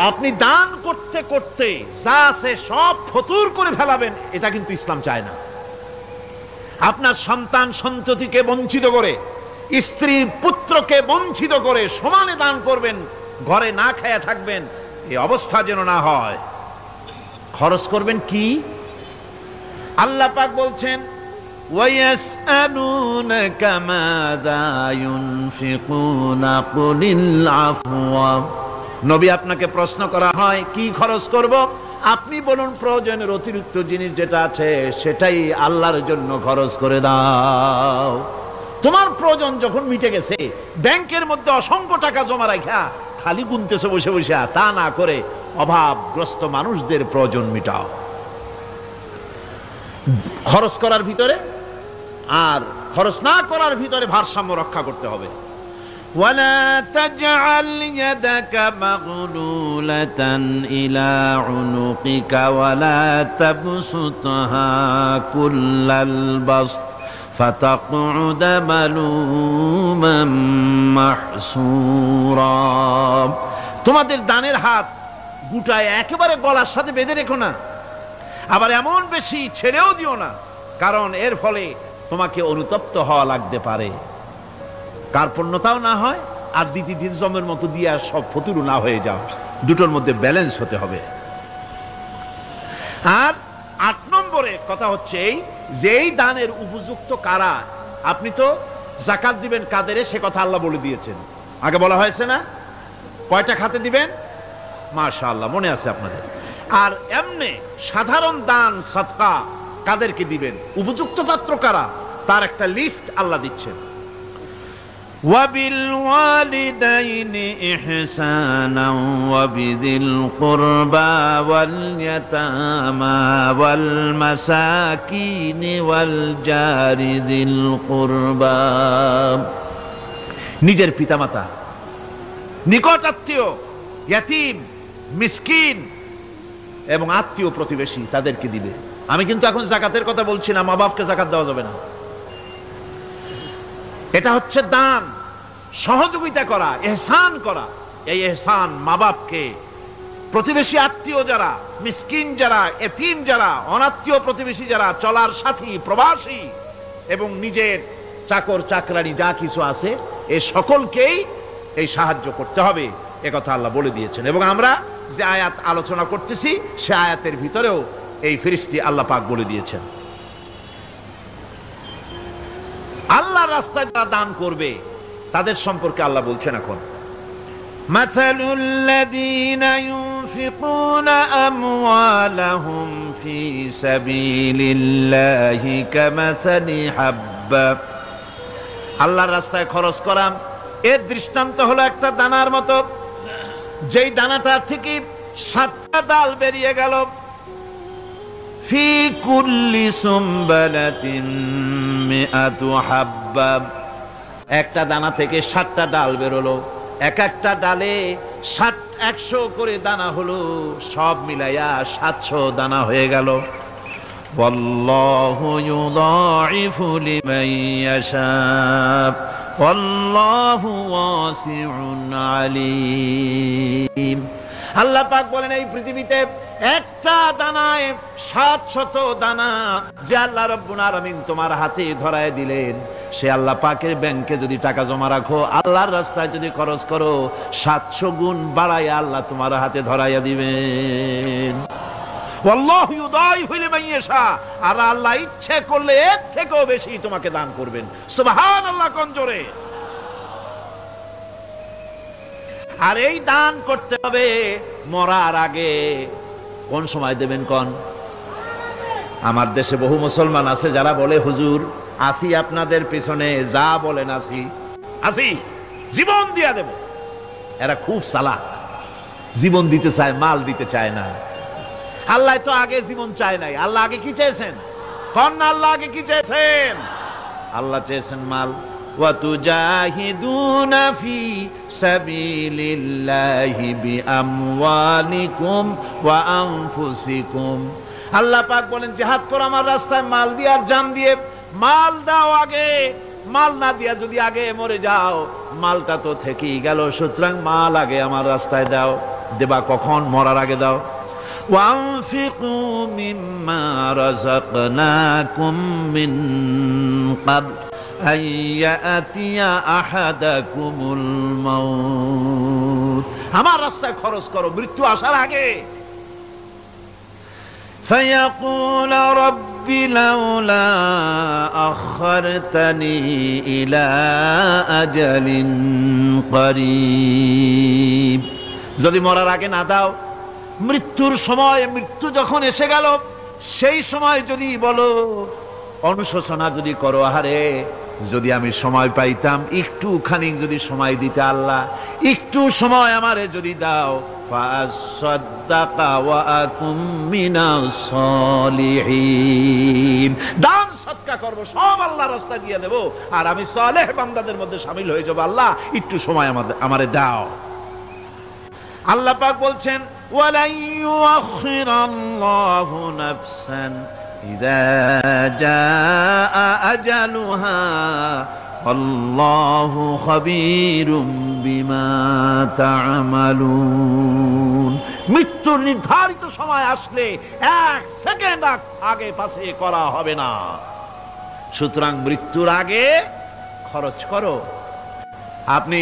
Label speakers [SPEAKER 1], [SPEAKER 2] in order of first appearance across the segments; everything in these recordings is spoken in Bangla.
[SPEAKER 1] আপনি দান করতে করতে যা আছে সব ফতুর করে ফেলাবেন, এটা কিন্তু ইসলাম চায় না। আপনার সন্তান সন্ততিকে বঞ্চিত করে, স্ত্রী পুত্রকে বঞ্চিত করে সমানে দান করবেন, ঘরে না খায়া থাকবেন, এই অবস্থা যেন না হয়। খরচ করবেন কি? আল্লাহ পাক বলছেন ওয়ায়াসআলুনাকা মাযা ইউনফিকুনা কুলিল আফওয়া। নবী আপনাকে প্রশ্ন করা হয় কি খরচ করব, আপনি বলুন প্রয়োজনের অতিরিক্ত জিনিস যেটা আছে সেটাই আল্লাহর জন্য খরচ করে দাও। তোমার প্রয়োজন যখন মিটে গেছে, ব্যাংকের মধ্যে অসংখ্য টাকা জমা রাখা খালি গুনতেছে বসে বসে, তা না করে অভাবগ্রস্ত মানুষদের প্রয়োজন মিটাও। খরচ করার ভিতরে আর খরচ না করার ভিতরে ভারসাম্য রক্ষা করতে হবে। ولا تجعل يدك مغلولة إلى عنقك ولا تبسطها كل البسط فتقعد ملوما محسورا। তোমাদের দানের হাত গুটায় একেবারে গলার সাথে বেঁধে রেখো না, আবার এমন বেশি ছেড়েও দিও না, কারণ এর ফলে তোমাকে অনুতপ্ত হওয়া লাগতে পারে, কার্পণ্যতাও না হয় আর দ্বিতীয় জমের মতো দিয়ে সব ফতুরু না হয়ে যাও। দুটোর মধ্যে ব্যালেন্স হতে হবে। আর 8 নম্বরে কথা হচ্ছে এই যে এই দানের উপযুক্ত কারা। আপনি তো যাকাত দিবেন কাদেরে, সে কথা আল্লাহ বলে দিয়েছেন, আগে বলা হয়েছে না? কয়টা খাতে দিবেন? মাশাআল্লাহ, মনে আছে আপনাদের। আর এমনি সাধারণ দান সদকা কাদেরকে দিবেন, উপযুক্ত পাত্র কারা, তার একটা লিস্ট আল্লাহ দিচ্ছেন। وبالوالدين إحسانا وبذي القربى واليتامى والمساكين والجار ذي القربى। নিজের পিতামাতা, নিকট আত্মীয়, ইয়াতিম, মিসকিন এবং আত্মীয় প্রতিবেশী তাদেরকে দিবে। আমি কিন্তু এখন যাকাতের কথা বলছি না, মা বাপকে যাকাত দেওয়া যাবে না। এটা হচ্ছে দান, সহযোগিতা করা, ইহসান করা। এই ইহসান মা বাপকে, প্রতিবেশী আত্মীয় যারা, মিসকিন যারা, এতিম যারা, অনাত্মীয় প্রতিবেশী যারা, চলার সাথী, প্রবাসী এবং নিজের চাকর চাকরানি যা কিছু আছে, এই সকলকেই এই সাহায্য করতে হবে, একথা আল্লাহ বলে দিয়েছেন। এবং আমরা যে আয়াত আলোচনা করতেছি সে আয়াতের ভিতরেও এই ফেরেশতা আল্লাহ পাক বলে দিয়েছেন। আল্লাহর রাস্তায় যারা দান করবে তাদের সম্পর্কে আল্লাহ বলছেন এখন, মাসালুল লাযীনা ইউনফিকুনা আমওয়ালাহুম ফি সাবিলিল্লাহি কামাসালি হাব্বা। আল্লাহর রাস্তায় খরচ করা এর দৃষ্টান্ত হলো একটা দানার মতো, যেই দানাটা থেকে 7টা ডাল বেরিয়ে গেল। ফি কুল্লি সুমবালাতিন মিআতু হাব্বা, একটা দানা থেকে 7টা ডাল বেরোলো, এক একটা ডালে 100 করে দানা হলো, সব মিলাইয়া 700 দানা হয়ে গেল। ওয়াল্লাহু ইউদাইফু লিমান ইয়াশা ওয়াল্লাহু ওয়াসিউন আলীম। আল্লাহ পাক বলেন এই পৃথিবীতে একটা দানায় 700 দানা যে আল্লাহ রাব্বুল আলামিন তোমার হাতে ধরায় দিলেন, সে আল্লাহ পাকের ব্যাংকে যদি টাকা জমা রাখো, আল্লাহর রাস্তায় যদি খরচ করো, 700 গুণ বাড়ায় আল্লাহ তোমার হাতে ধরাইয়া দিবেন। আল্লাহু ইউদাইফু লিমান ইয়াশা, আর আল্লাহ ইচ্ছে করলে এর থেকেও বেশি তোমাকে দান করবেন। সুবহানাল্লাহ, কোন জোরে। আর এই দান করতে হবে মরার আগে। কোন সময় দেবেন কোন? আমার দেশে বহু মুসলমান আছে যারা বলে হুজুর আসি আপনাদের পিছনে, যা বলেন আসি, জীবন দিয়া দেব। এরা খুব চালাক, জীবন দিতে চায়, মাল দিতে চায় না। আল্লাহ তো আগে জীবন চায় নাই, আল্লাহ আগে কি চেয়েছেন? কোন আল্লাহ আগে কি চেয়েছেন? আল্লাহ চেয়েছেন মাল। ওয়াতুজাহিদুনা ফি সাবিলিল্লাহি বিআমওয়ালিকুম ওয়া আনফুসিকুম। আল্লাহ পাক বলেন জিহাদ করো আমার রাস্তায় মাল দিয়ে আর জান দিয়ে। মাল দাও আগে, মাল না দিয়া যদি আগে মরে যাও মালটা তো থেকেই গেল, সুতরাং মাল আগে আমার রাস্তায় দাও। দেবা কখন? মরার আগে দাও। وأنفقوا مما رزقناكم من قبل أن يأتي أحدكم الموت আমার রাস্তায় খরচ করো মৃত্যু আসার আগে। فيقول رب لولا أخرتني إلى أجل قريب যদি মরার আগে না দাও, মৃত্যুর সময়, মৃত্যু যখন এসে গেল সেই সময় যদি বলো, অনুশোচনা যদি করো, আহারে যদি আমি সময় পাইতাম, একটুখানি যদি সময় দিতে আল্লাহ, একটু সময় আমারে যদি দাও, ফাসাদ্দাকা ওয়া আকুম মিনাস সালিহিন, দান সদকা করব, সব আল্লাহর রাস্তায় দিয়ে দেব, আর আমি সালেহ বান্দাদের মধ্যে শামিল হয়ে যাব। আল্লাহ একটু সময় আমারে দাও। আল্লাহ পাক বলছেন, ওয়ালা ইউআখিরাল্লাহু নাফসান ইযা জাআ আজালুহা আল্লাহু খাবীরুম বিমা তা'মালুন। মৃত্যুর নির্ধারিত সময় আসলে এক সেকেন্ড আগে পাশে করা হবে না। সুতরাং মৃত্যুর আগে খরচ করো। আপনি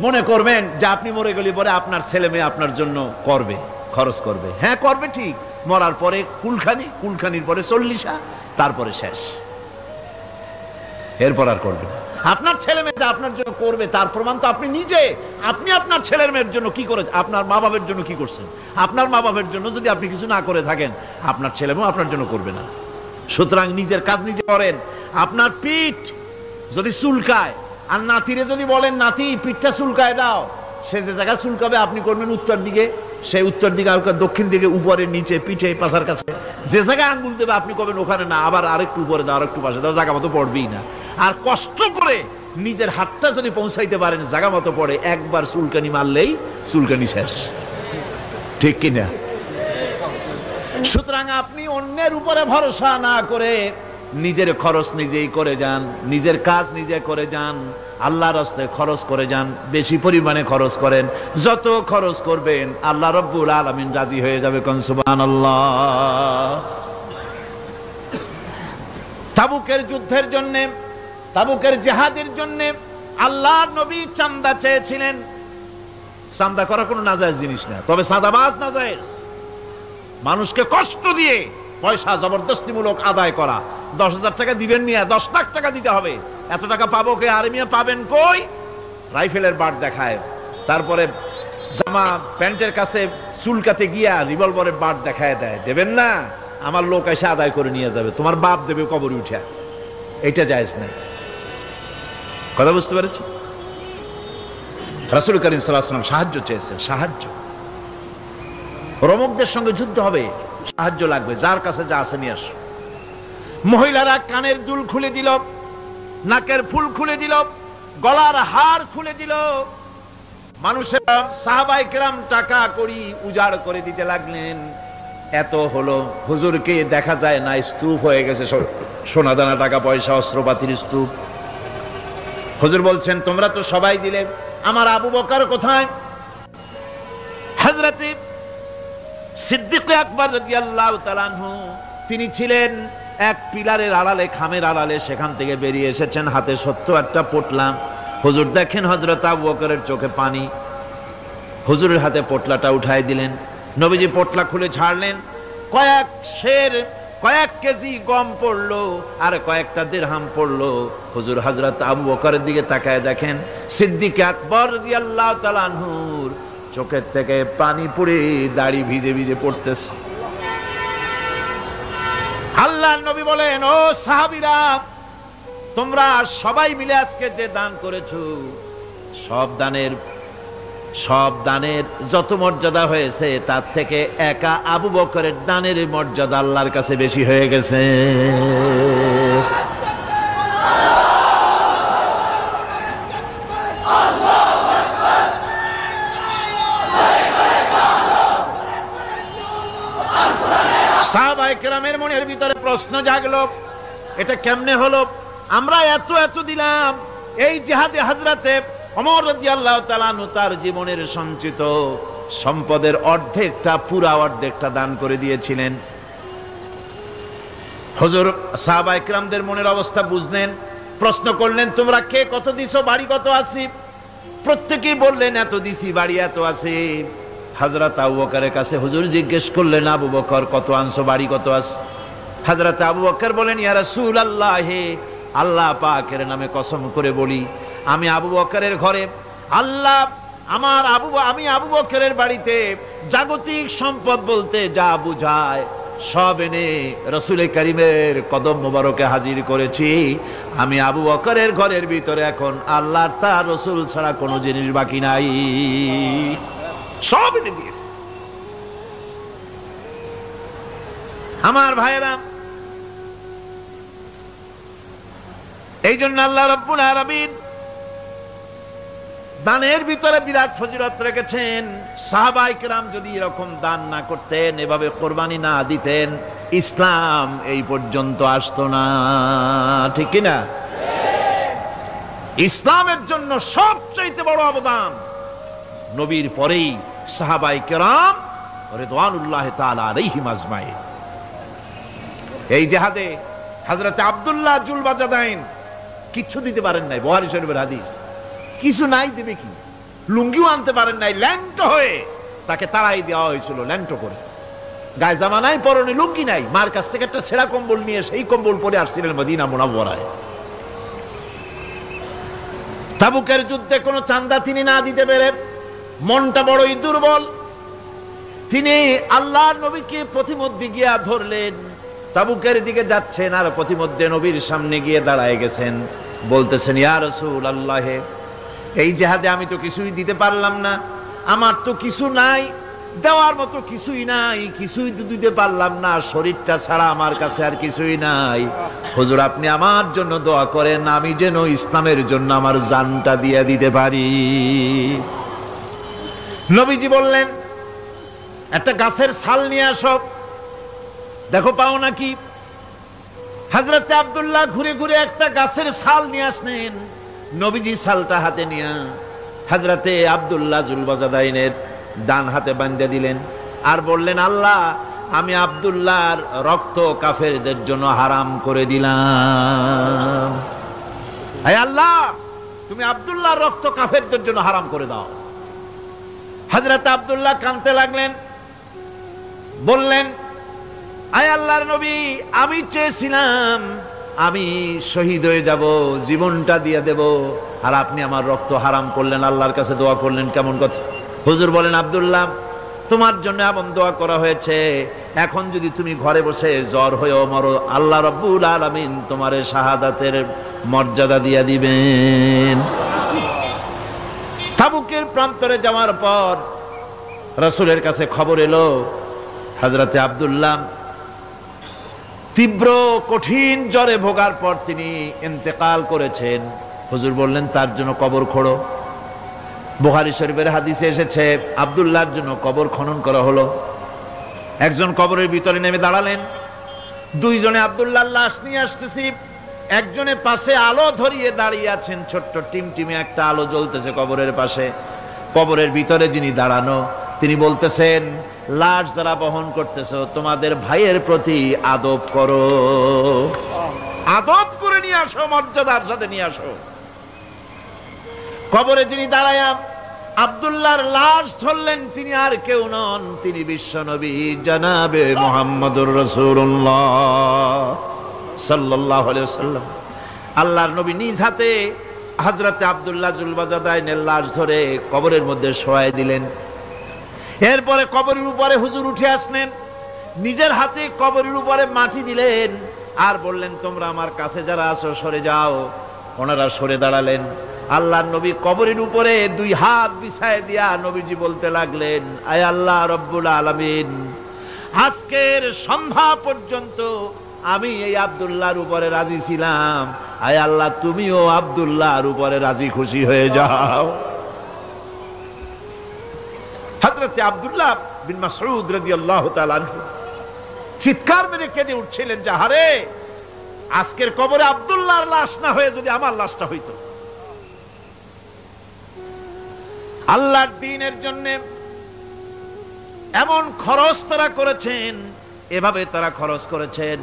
[SPEAKER 1] মনে করবেন যে আপনি মরে গেলে পরে আপনার ছেলে মেয়ে আপনার জন্য করবে, খরচ করবে। হ্যাঁ করবে ঠিক, মরার পরে কুলখানির পরে 40, তারপরে শেষ, এরপর আর করবে না। আপনার ছেলে মেয়ে আপনার জন্য করবে তার প্রমাণ তো আপনি নিজে। আপনি আপনার ছেলের মেয়ের জন্য কি করে, আপনার মা বাবার জন্য কি করছেন? আপনার মা বাবার জন্য যদি আপনি কিছু না করে থাকেন, আপনার ছেলে মেয়ে আপনার জন্য করবে না। সুতরাং নিজের কাজ নিজে করেন। আপনার পিঠ যদি চুলকায়, আর নাতিরে যদি বলেন নাতি পিঠটা চুলকায় দাও, সে যে জায়গা চুলকাবে আপনি করবেন উত্তর দিকে, সেই উত্তর দিকে, দক্ষিণ দিকে, উপরে, নিচে, পিঠে, পাছার কাছে, যে জায়গায় আঙ্গুল দেবে আপনি করবেন ওখানে না, আবার আরেকটু উপরে দাও, আরেকটু পাশে দাও, জায়গা মতো পড়বেই না। আর কষ্ট করে নিজের হাতটা যদি পৌঁছাইতে পারেন জায়গা মতো পড়ে, একবার চুলকানি মারলেই চুলকানি শেষ, ঠিক কিনা? সুতরাং আপনি অন্যের উপরে ভরসা না করে নিজের খরচ নিজেই করে যান, নিজের কাজ নিজে করে যান, আল্লাহর রাস্তায় খরচ করে যান, বেশি পরিমাণে খরচ করেন। যত খরচ করবেন আল্লাহ রব্বুল আলামিন রাজি হয়ে যাবে। কোন সুবহানাল্লাহ। তাবুকের যুদ্ধের জন্য, তাবুকের জিহাদের জন্য আল্লাহর নবী চাঁদা চেয়েছিলেন। চাঁদা করা কোনো নাজায়েজ জিনিস না, তবে চাঁদাবাজ নাজায়েজ। মানুষকে কষ্ট দিয়ে পয়সা জবরদস্তিমূলক আদায় করা। 10,000 টাকা দিবেন মিয়া, 10 লাখ টাকা দিতে হবে, এত টাকা পাবো কে? আর মিয়া পাবেন কই? রাইফেলের বাট দেখায়, তারপরে জামা প্যান্টের কাছে চুলকাতে গিয়া রিভলভারের বাট দেখায় দেয়। দেবেন না, আমার লোক এসে আদায় করে নিয়ে যাবে, তোমার বাপ দেবে কবরে উঠে। এটা জায়েজ নাই। কথা বুঝতে পেরেছি? রাসূল করিম সাল্লাল্লাহু আলাইহি ওয়াসাল্লাম সাহায্য চেয়েছেন, সাহায্য। রোমকদের সঙ্গে যুদ্ধ হবে, সাহায্য লাগবে, যার কাছে যা আছে নিয়ে আসো। মহিলারা কানের দুল খুলে দিল, নাকের ফুল খুলে দিল, গলার হার খুলে দিল। মানুষের সাহাবায়ে কেরাম টাকা করি উজাড় করে দিতে লাগলেন। এত হলো, হুজুরকে দেখা যায় না, স্তূপ হয়ে গেছে, সোনা দানা টাকা পয়সা অস্ত্রপাতির স্তূপ। হুজুর বলছেন তোমরা তো সবাই দিলে, আমার আবু বকর কোথায়? হযরত সিদ্দিক আকবর রাদিয়াল্লাহু তাআলা আনহু, তিনি ছিলেন এক পিলারের আড়ালে, খামের আড়ালে, সেখান থেকে বেরিয়ে এসেছেন, হাতে 70টা পোটলা। হুজুর দেখেন হযরত আবু বকরের চোখে পানি, হুজুরের হাতে পোটলাটা উঠাই দিলেন। নবীজি পোটলা খুলে ছাড়লেন, কয়েক কেজি গম পড়লো, আর কয়েকটা দিরহাম পড়লো। হুজুর হযরত আবু বকরের দিকে তাকায় দেখেন সিদ্দিক আকবর রাদিয়াল্লাহু তাআলা আনহুর চোখের থেকে পানি পড়ে দাড়ি ভিজে ভিজে পড়তেছে। আল্লাহর নবী বলেন, ও সাহাবীরা, তোমরা সবাই মিলে আজকে যে দান করেছো, সব দানের যত মর্যাদা হয়েছে তার থেকে একা আবু বকরের দানের মর্যাদা আল্লাহর কাছে বেশি হয়ে গেছে। সাহাবায়ে কেরামের মনের ভিতরে প্রশ্ন জাগলো, এটা কেমনে হলো? আমরা এত দিলাম। এই জিহাদে হযরতে ওমর রাদিয়াল্লাহু তাআলা আনহু তার জীবনের সঞ্চিত সম্পদের অর্ধেকটা, পুরা অর্ধেকটা দান করে দিয়েছিলেন। হুজুর সাহাবায়ে কিরামদের মনের অবস্থা বুঝলেন, প্রশ্ন করলেন তোমরা কে কত দিছো, বাড়ি কত আছে? প্রত্যেকেই বললেন এত দিছি, বাড়ি এত আছে। হযরত আবু বকরের কাছে হুজুর জিজ্ঞেস করলেন, আবু বকর কত আনছো, বাড়ি কত আছে? হযরত আবু বকর বলেন, ইয়া রাসূলুল্লাহ, হে আল্লাহ পাকের নামে কসম করে বলি, আমি আবু বকরের ঘরে আল্লাহ আমি আবু বকরের বাড়িতে জাগতিক সম্পদ বলতে যা বুঝায় সব এনে রাসূল কারীমের কদম মোবারকে হাজির করেছি। আমি আবু বকরের ঘরের ভিতরে এখন আল্লাহর তার রাসূল ছাড়া কোনো জিনিস বাকি নাই, সব এনে দিয়েছি। আমার ভাইয়েরা, এই জন্য আল্লাহ রাব্বুল আলামিন দানের ভিতরে বিরাট ফজিলত রেখেছেন। সাহাবায়ে কেরাম যদি এরকম দান না করতেন, এভাবে কোরবানি না দিতেন, ইসলাম এই পর্যন্ত আসতো না, ঠিক কি না? ইসলামের জন্য সবচেয়ে বড় অবদান নবীর পরেই সাহাবায়ে কেরাম রিদওয়ানুল্লাহ তাআলা আলাইহিম আজমাইন। এই জিহাদে হযরত আব্দুল্লাহ জুলবাজাদাইন কিছু দিতে পারেন নাই, বুখারী শরীফের হাদিস। কিছু নাই, দেবে কি? লুঙ্গিও আনতে পারেন নাই, ল্যাংটো হয়ে তাকে তাড়াই দেওয়া হয়েছিল, ল্যাংটো করে। গায়ে জামা নাই, পরনে লুঙ্গি নাই, মার কাছ থেকে একটা ছেঁড়া কম্বল নিয়ে সেই কম্বল পরে আসছিলেন মদিনা মুনাওয়ারায়। তাবুকের যুদ্ধে কোনো চাঁদা তিনি না দিতে পেরে মনটা বড়ই দুর্বল। তিনি আল্লাহর নবীকে প্রতিমধ্যে গিয়া ধরলেন, তাবুকের দিকে যাচ্ছেন আর প্রতিমধ্যে নবীর সামনে গিয়ে দাঁড়ায় গেছেন, বলতেছেন, ইয়া রাসূলুল্লাহ, এই জিহাদে আমি তো কিছুই দিতে পারলাম না, আমার তো কিছু নাই, দেওয়ার মতো কিছুই নাই, কিছুই তো দিতে পারলাম না, শরীরটা ছাড়া আমার কাছে আর কিছুই নাই। হুজুর আপনি আমার জন্য দোয়া করেন, আমি যেন ইসলামের জন্য আমার জানটা দিয়ে দিতে পারি। নবীজি বললেন, একটা গাছের ছাল নিয়ে আসো, দেখো পাও নাকি। হযরত আব্দুল্লাহ ঘুরে ঘুরে একটা গাছের ছাল নিয়ে আসলেন। নবীজি ছালটা হাতে নিয়ে হযরতে আব্দুল্লাহ জুলবাজাদাইনের ডান হাতে বাঁধে দিলেন আর বললেন, আল্লাহ আমি আব্দুল্লাহর রক্ত কাফেরদের জন্য হারাম করে দিলাম। হে আল্লাহ, তুমি আব্দুল্লাহর রক্ত কাফেরদের জন্য হারাম করে দাও। হযরত আব্দুল্লাহ কাঁদতে লাগলেন, বললেন, আয় আল্লাহর নবী, আমি চেয়েছিলাম আমি শহীদ হয়ে যাব, জীবনটা দিয়ে দেব, আর আপনি আমার রক্ত হারাম করলেন, আল্লাহর কাছে দোয়া করলেন, কেমন কথা? হুজুর বলেন, আব্দুল্লাহ তোমার জন্য এমন দোয়া করা হয়েছে, এখন যদি তুমি ঘরে বসে জ্বর হয়েও মরো, আল্লাহ রাব্বুল আলামিন তোমার শাহাদাতের মর্যাদা দিয়ে দিবেন। তাবুকের প্রান্তরে যাওয়ার পর রাসূলের কাছে খবর এলো, হযরতে আব্দুল্লাহ তীব্র কঠিন জ্বরে ভোগার পর তিনি ইন্তেকাল করেছেন। হুজুর বললেন, তার জন্য কবর খোঁড়ো। বুখারী শরীফের হাদিসে এসেছে, আব্দুল্লাহর জন্য কবর খনন করা হলো। একজন কবরের ভিতরে নেমে দাঁড়ালেন, দুইজনে আব্দুল্লাহর লাশ নিয়ে আসতেছি, একজনের পাশে আলো ধরিয়ে দাঁড়িয়ে আছেন, ছোট্ট টিমটিমে একটা আলো জ্বলতেছে কবরের পাশে। কবরের ভিতরে যিনি দাঁড়ানো, তিনি বলতেছেন, লাশ যারা বহন করতেছো তোমাদের ভাইয়ের প্রতি আদব করো, আদব করে নিয়ে আসো, মর্যাদার সাথে নিয়ে আসো। কবরে যিনি দাঁড়ায়া আব্দুল্লাহর লাশ ধরলেন, তিনি আর কেউ নন, তিনি বিশ্বনবী জনাবে মুহাম্মদুর রাসূলুল্লাহ সাল্লাল্লাহু আলাইহি ওয়াসাল্লাম। আল্লাহর নবী নিজ হাতে হযরতে আব্দুল্লাহ জুলবাজাদাইনের লাশ ধরে কবরের মধ্যে শোয়াই দিলেন। এরপরে কবরের উপরে হুজুর উঠে আসলেন, নিজের হাতে কবরের উপরে মাটি দিলেন আর বললেন, তোমরা আমার কাছে যারা আছো সরে যাও। ওনারা সরে দাঁড়ালেন। আল্লাহর নবী কবরের উপরে দুই হাত বিছায় দিয়া নবীজি বলতে লাগলেন, আয় আল্লাহ রব্বুল আলামিন, আজকের সন্ধ্যা পর্যন্ত আমি এই আব্দুল্লাহর উপরে রাজি ছিলাম, আয় আল্লাহ তুমিও আব্দুল্লাহর উপরে রাজি খুশি হয়ে যাও। হযরত আব্দুল্লাহ বিন মাসউদ রাদিয়াল্লাহু তাআলা আনহু চিৎকার মেরে কেঁদে উঠছিলেন, যে হারে, আজকের কবরে আব্দুল্লাহর লাশ না হয়ে যদি আমার লাশটা হইতো। আল্লাহর দ্বীনের জন্য এমন খরচ তারা করেছেন, এভাবে তারা খরচ করেছেন,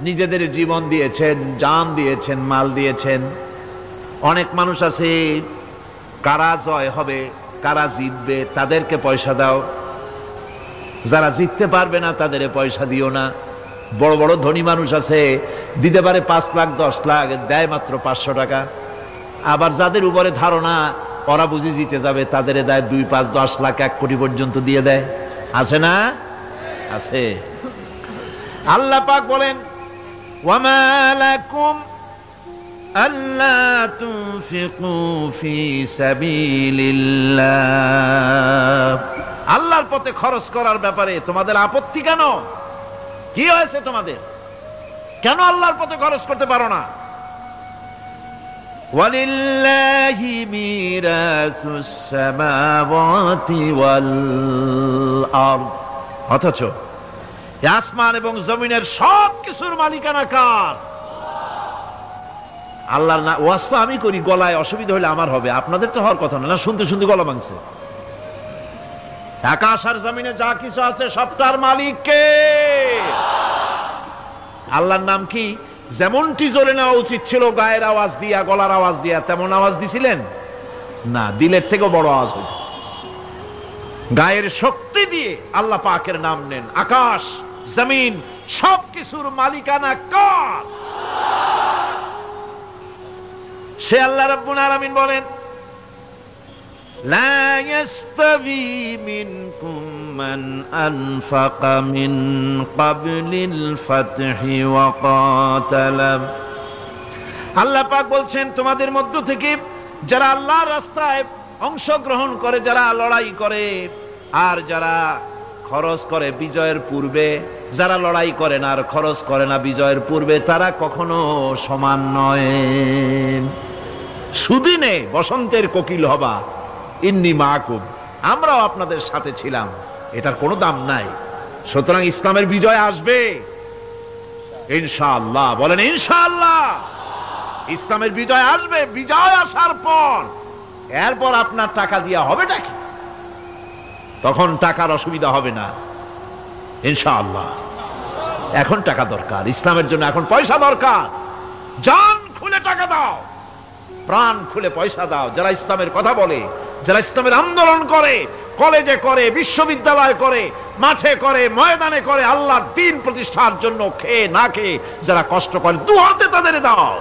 [SPEAKER 1] নিজেদের জীবন দিয়েছেন, জান দিয়েছেন, মাল দিয়েছেন। অনেক মানুষ আছে কারা জয় হবে, কারা জিতবে তাদেরকে পয়সা দাও, যারা জিততে পারবে না তাদের পয়সা দিও না। বড় বড় ধনী মানুষ আছে দিতে পারে 5 লাখ 10 লাখ, দেয় মাত্র 500 টাকা। আবার যাদের উপরে ধারণা ওরা বুঝি জিতে যাবে তাদের দেয় 2, 5, 10 লাখ 1 কোটি পর্যন্ত দিয়ে দেয়। আছে না? আছে। আল্লাহ পাক বলেন ওয়ামা লাকুম আল্লা তুনফিকু ফি সাবিলিল্লাহ, আল্লাহর পথে খরচ করার ব্যাপারে তোমাদের আপত্তি কেন? কি হয়েছে তোমাদের? কেন আল্লাহর পথে খরচ করতে পারো না? ওয়ালিল্লাহি মিরাসুস সামাওয়াতি ওয়াল আরদ, অথচ আসমান এবং জমিনের সব কিছুর মালিকানা কার? আল্লাহর না। ওয়াজ তো আমি করি, গলায় অসুবিধা হলে আমার হবে, আপনাদের তো হওয়ার কথা না। শুনতে শুনতে গলা ভাঙছে। আকাশ আর জমিনে যা কিছু আছে সবটার মালিক কে? আল্লাহর নাম কি? যেমনটি জোরে নেওয়া উচিত ছিল গায়ের আওয়াজ দিয়া, গলার আওয়াজ দিয়া, তেমন আওয়াজ দিছিলেন না, দিলের থেকেও বড় আওয়াজ হইত। গায়ের শক্তি দিয়ে আল্লাহ পাকের নাম নেন। আকাশ জমিন সবকিছুর মালিকানা কার? সে আল্লাহ রাব্বুল আলামিন বলেন লা ইয়াস্তাবি মিনকুম মান আনফাকা মিন ক্বাবলিল ফাতহি ওয়া ক্বাতালা। আল্লাহ পাক বলছেন তোমাদের মধ্য থেকে যারা আল্লাহর রাস্তায় অংশগ্রহণ করে, যারা লড়াই করে, আর যারা খরচ করে বিজয়ের পূর্বে, যারা লড়াই করে না আর খরচ করে না বিজয়ের পূর্বে, তারা কখনো সমান নয়। সুদিনে বসন্তের কোকিল হবা, ইন্নী মাকুম, আমরাও আপনাদের সাথে ছিলাম, এটার কোনো দাম নাই। সুতরাং ইসলামের বিজয় আসবে ইনশাআল্লাহ। বলেন ইনশাআল্লাহ। ইসলামের বিজয় আসবে। বিজয় আসার পর এরপর আপনার টাকা দিয়া হবেটা কি? তখন টাকার অসুবিধা হবে না ইনশাআল্লাহ। এখন টাকা দরকার, ইসলামের জন্য এখন পয়সা দরকার। জান খুলে টাকা দাও, প্রাণ খুলে পয়সা দাও। যারা ইসলামের কথা বলে, যারা ইসলামের আন্দোলন করে, কলেজে করে, বিশ্ববিদ্যালয় করে, মাঠে করে, ময়দানে করে, আল্লাহর দ্বীন প্রতিষ্ঠার জন্য খেয়ে না খেয়ে যারা কষ্ট করে, দু হাতে তাদের দাও।